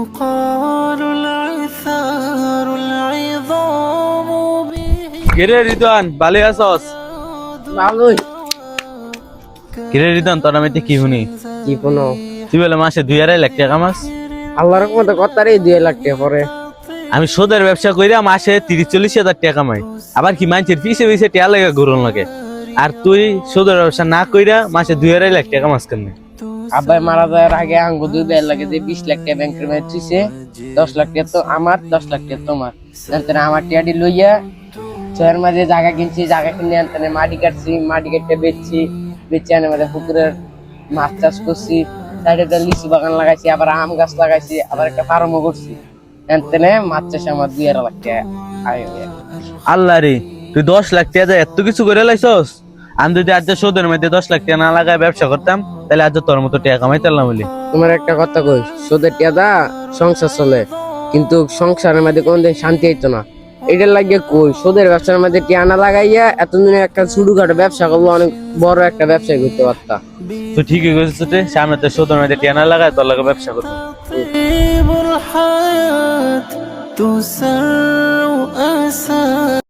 تقال العثار العظام به কিরে রিদওয়ান ভালো আছস? ভালোই। কিরে রিদওয়ান তোর আমি কি শুনি কি কোনো তুই বলে মাসে 2.5 লাখ টাকা কামাস? আল্লাহর রহমতে কতারে 2 লাখ টাকা পরে। আমি সুদের ব্যবসা কইরা মাসে 30-40 হাজার টাকা কামাই, আবার কি মানুষের পিছে পিছে টাকা লাগে ঘুরন লাগে। আর তুই সুদের ব্যবসা না কইরা মাসে 2.5 লাখ টাকা কামাস কেন? আব্বাই মারা যাওয়ার আগে আঙ্গু 2 লাগে যে 20 লাখ টাকা ব্যাংকের মধ্যে থুইছে, 10 লাখ টাকা তো আমার, 10 লাখ টাকা তোমার। তারপরে আমার টিয়াডি লইয়া শহরের মাঝে জায়গা কিনছি, জায়গা কিনে আনতে মাটি কাটছি, মাটি কেটে বেচছি আনে মাঝে পুকুরের মাছ চাষ করছি, সাইডে লিচু বাগান লাগাইছি, আবার আম গাছ লাগাইছি, আবার একটা ফার্মও করছি। এনতেনে মাছ চাষে আমার 2.5 লাখ টাকা আয় হয়ে। আল্লাহ রে, তুই 10 লাখ টাকা দিয়ে এত কিছু করে লাইছস। আমি যদি আজ সুদের মধ্যে 10 লাখ টাকা না লাগায় ব্যবসা করতাম, তাহলে আজ তোর মতো টাকা কামাইতাম বলি। তোমার একটা কথা কই, সুদের টাকা সংসার চলে, কিন্তু সংসারের মধ্যে কোনদিন শান্তি হইতো না। এটার লাগে কই সুদের ব্যবসার মধ্যে টিয়ানা লাগাইয়া এতদিনে একটা ছোটখাটো ব্যবসা করবো, অনেক বড় একটা ব্যবসা করতে পারতাম। তুই ঠিকই কইছিস রে, সামনে তো সুদের মধ্যে টাকা না লাগায় তোর লাগে ব্যবসা করবো। طيب الحياة تسر أسى